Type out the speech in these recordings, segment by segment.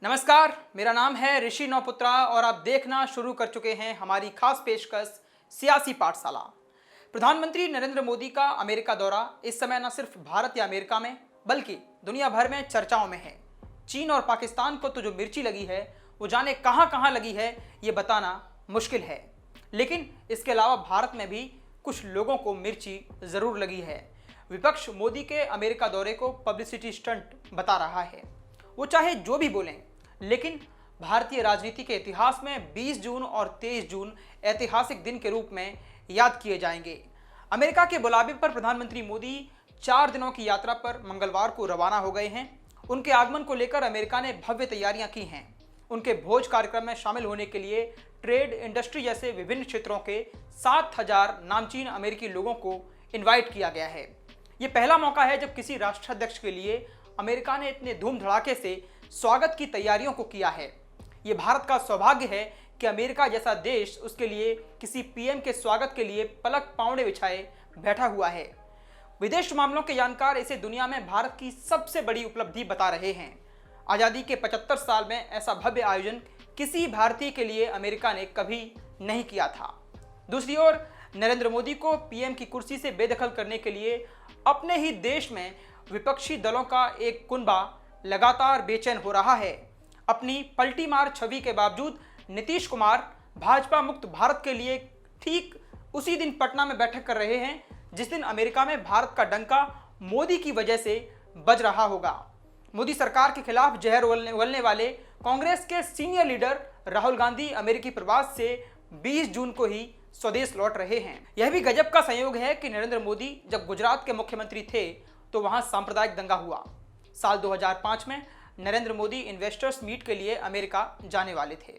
नमस्कार, मेरा नाम है ऋषि नौपुत्रा और आप देखना शुरू कर चुके हैं हमारी खास पेशकश सियासी पाठशाला। प्रधानमंत्री नरेंद्र मोदी का अमेरिका दौरा इस समय न सिर्फ भारत या अमेरिका में बल्कि दुनिया भर में चर्चाओं में है। चीन और पाकिस्तान को तो जो मिर्ची लगी है वो जाने कहां कहां लगी है ये बताना मुश्किल है, लेकिन इसके अलावा भारत में भी कुछ लोगों को मिर्ची जरूर लगी है। विपक्ष मोदी के अमेरिका दौरे को पब्लिसिटी स्टंट बता रहा है। वो चाहे जो भी बोलें, लेकिन भारतीय राजनीति के इतिहास में 20 जून और 23 जून ऐतिहासिक दिन के रूप में याद किए जाएंगे। अमेरिका के बुलावे पर प्रधानमंत्री मोदी 4 दिनों की यात्रा पर मंगलवार को रवाना हो गए हैं। उनके आगमन को लेकर अमेरिका ने भव्य तैयारियां की हैं। उनके भोज कार्यक्रम में शामिल होने के लिए ट्रेड, इंडस्ट्री जैसे विभिन्न क्षेत्रों के 7,000 नामचीन अमेरिकी लोगों को इन्वाइट किया गया है। ये पहला मौका है जब किसी राष्ट्राध्यक्ष के लिए अमेरिका ने इतने धूम धड़ाके से स्वागत की तैयारियों को किया है। ये भारत का सौभाग्य है कि अमेरिका जैसा देश उसके लिए किसी पीएम के स्वागत के लिए पलक पांवड़े बिछाए बैठा हुआ है। विदेश मामलों के जानकार इसे दुनिया में भारत की सबसे बड़ी उपलब्धि बता रहे हैं। आज़ादी के 75 साल में ऐसा भव्य आयोजन किसी भारतीय के लिए अमेरिका ने कभी नहीं किया था। दूसरी ओर नरेंद्र मोदी को पीएम की कुर्सी से बेदखल करने के लिए अपने ही देश में विपक्षी दलों का एक कुनबा लगातार बेचैन हो रहा है। अपनी पलटी मार छवि के बावजूद नीतीश कुमार भाजपा मुक्त भारत के लिए ठीक उसी दिन पटना में बैठक कर रहे हैं जिस दिन अमेरिका में भारत का डंका मोदी की वजह से बज रहा होगा। मोदी सरकार के खिलाफ जहर उगलने वाले कांग्रेस के सीनियर लीडर राहुल गांधी अमेरिकी प्रवास से 20 जून को ही स्वदेश लौट रहे हैं। यह भी गजब का संयोग है कि नरेंद्र मोदी जब गुजरात के मुख्यमंत्री थे तो वहां सांप्रदायिक दंगा हुआ। साल 2005 में नरेंद्र मोदी इन्वेस्टर्स मीट के लिए अमेरिका जाने वाले थे।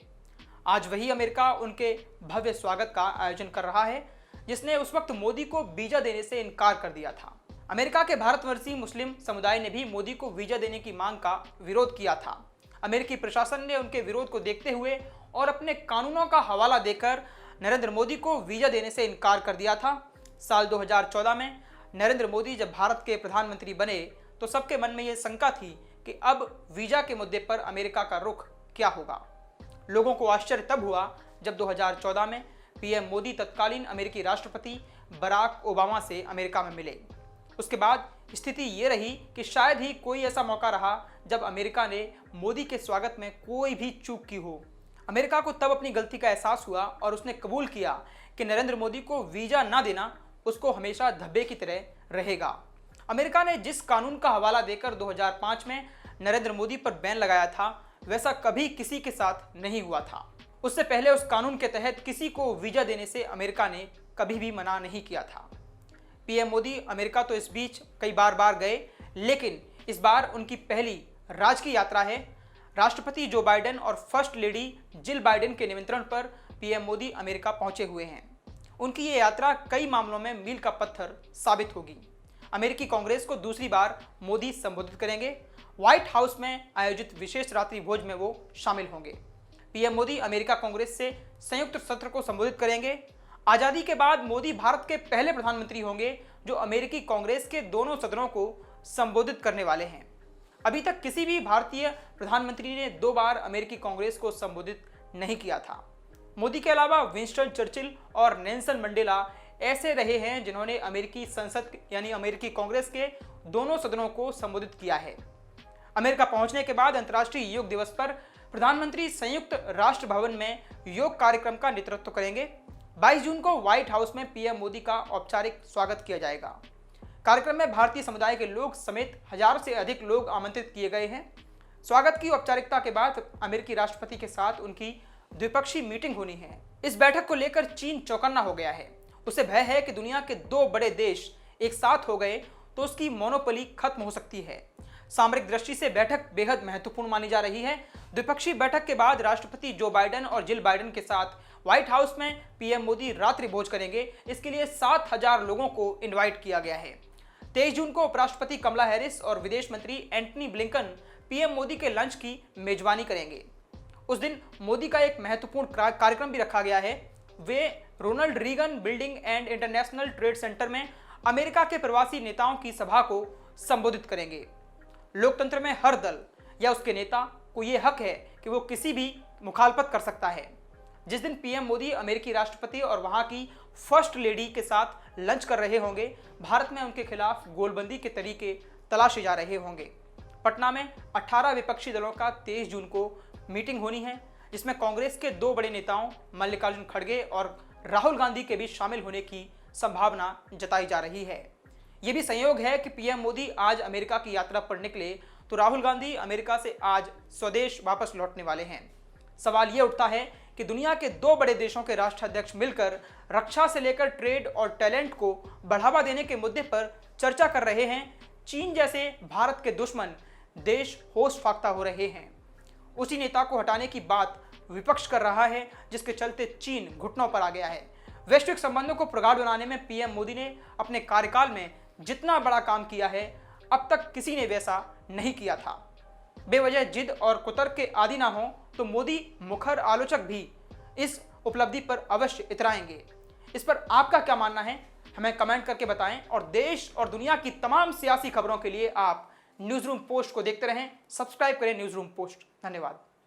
आज वही अमेरिका उनके भव्य स्वागत का आयोजन कर रहा है जिसने उस वक्त मोदी को वीजा देने से इनकार कर दिया था। अमेरिका के भारतवर्षीय मुस्लिम समुदाय ने भी मोदी को वीजा देने की मांग का विरोध किया था। अमेरिकी प्रशासन ने उनके विरोध को देखते हुए और अपने कानूनों का हवाला देकर नरेंद्र मोदी को वीजा देने से इनकार कर दिया था। साल 2014 में नरेंद्र मोदी जब भारत के प्रधानमंत्री बने तो सबके मन में यह शंका थी कि अब वीजा के मुद्दे पर अमेरिका का रुख क्या होगा। लोगों को आश्चर्य तब हुआ जब 2014 में पीएम मोदी तत्कालीन अमेरिकी राष्ट्रपति बराक ओबामा से अमेरिका में मिले। उसके बाद स्थिति ये रही कि शायद ही कोई ऐसा मौका रहा जब अमेरिका ने मोदी के स्वागत में कोई भी चूक की हो। अमेरिका को तब अपनी गलती का एहसास हुआ और उसने कबूल किया कि नरेंद्र मोदी को वीजा ना देना उसको हमेशा धब्बे की तरह रहेगा। अमेरिका ने जिस कानून का हवाला देकर 2005 में नरेंद्र मोदी पर बैन लगाया था वैसा कभी किसी के साथ नहीं हुआ था। उससे पहले उस कानून के तहत किसी को वीजा देने से अमेरिका ने कभी भी मना नहीं किया था। पीएम मोदी अमेरिका तो इस बीच कई बार गए, लेकिन इस बार उनकी पहली राजकीय यात्रा है। राष्ट्रपति जो बाइडेन और फर्स्ट लेडी जिल बाइडेन के निमंत्रण पर पीएम मोदी अमेरिका पहुंचे हुए हैं। उनकी ये यात्रा कई मामलों में मील का पत्थर साबित होगी। अमेरिकी कांग्रेस को दूसरी बार मोदी संबोधित करेंगे। व्हाइट हाउस में आयोजित विशेष रात्रि भोज में वो शामिल होंगे। पीएम मोदी अमेरिका कांग्रेस से संयुक्त सत्र को संबोधित करेंगे। आज़ादी के बाद मोदी भारत के पहले प्रधानमंत्री होंगे जो अमेरिकी कांग्रेस के दोनों सदनों को संबोधित करने वाले हैं। अभी तक किसी भी भारतीय प्रधानमंत्री ने 2 बार अमेरिकी कांग्रेस को संबोधित नहीं किया था। मोदी के अलावा विंस्टन चर्चिल और नेल्सन मंडेला ऐसे रहे हैं जिन्होंने अमेरिकी संसद यानी अमेरिकी कांग्रेस के दोनों सदनों को संबोधित किया है। अमेरिका पहुंचने के बाद अंतर्राष्ट्रीय योग दिवस पर प्रधानमंत्री संयुक्त राष्ट्र भवन में योग कार्यक्रम का नेतृत्व करेंगे। 22 जून को व्हाइट हाउस में पीएम मोदी का औपचारिक स्वागत किया जाएगा। कार्यक्रम में भारतीय समुदाय के लोग समेत 1000 से अधिक लोग आमंत्रित किए गए हैं। स्वागत की औपचारिकता के बाद अमेरिकी राष्ट्रपति के साथ उनकी द्विपक्षीय मीटिंग होनी है। इस बैठक को लेकर चीन चौकन्ना हो गया है। उसे भय है कि दुनिया के 2 बड़े देश एक साथ हो गए तो उसकी मोनोपोली खत्म हो सकती है। सामरिक दृष्टि से बैठक बेहद महत्वपूर्ण मानी जा रही है। द्विपक्षीय बैठक के बाद राष्ट्रपति जो बाइडेन और जिल बाइडेन के साथ व्हाइट हाउस में पीएम मोदी रात्रि भोज करेंगे। इसके लिए 7,000 लोगों को इनवाइट किया गया है। 23 जून को उपराष्ट्रपति कमला हैरिस और विदेश मंत्री एंटनी ब्लिंकन पीएम मोदी के लंच की मेजबानी करेंगे। उस दिन मोदी का एक महत्वपूर्ण कार्यक्रम भी रखा गया है। वे Ronald Reagan building and international trade center में अमेरिका के प्रवासी नेताओं की सभा को संबोधित करेंगे। लोकतंत्र में हर दल या उसके नेता को ये हक है कि वो किसी भी मुखालफत कर सकता है। जिस दिन पीएम मोदी अमेरिकी राष्ट्रपति और वहां की फर्स्ट लेडी के साथ लंच कर रहे होंगे, भारत में उनके खिलाफ गोलबंदी के तरीके तलाशे जा रहे होंगे। पटना में 18 विपक्षी दलों का 23 जून को मीटिंग होनी है, जिसमें कांग्रेस के 2 बड़े नेताओं मल्लिकार्जुन खड़गे और राहुल गांधी के भी शामिल होने की संभावना जताई जा रही है। ये भी संयोग है कि पीएम मोदी आज अमेरिका की यात्रा पर निकले तो राहुल गांधी अमेरिका से आज स्वदेश वापस लौटने वाले हैं। सवाल ये उठता है कि दुनिया के 2 बड़े देशों के राष्ट्राध्यक्ष मिलकर रक्षा से लेकर ट्रेड और टैलेंट को बढ़ावा देने के मुद्दे पर चर्चा कर रहे हैं। चीन जैसे भारत के दुश्मन देश होश फाख्ता हो रहे हैं। उसी नेता को हटाने की बात विपक्ष कर रहा है, जिसके चलते चीन घुटनों पर आ गया है। वैश्विक संबंधों को प्रगाढ़ बनाने में पीएम मोदी ने अपने कार्यकाल में जितना बड़ा काम किया है, अब तक किसी ने वैसा नहीं किया था। बेवजह जिद और कुतर्क के आदी ना हो तो मोदी मुखर आलोचक भी इस उपलब्धि पर अवश्य इतराएंगे। इस पर आपका क्या मानना है, हमें कमेंट करके बताएं और देश और दुनिया की तमाम सियासी खबरों के लिए आप न्यूज़ रूम पोस्ट को देखते रहें। सब्सक्राइब करें न्यूज़ रूम पोस्ट। धन्यवाद।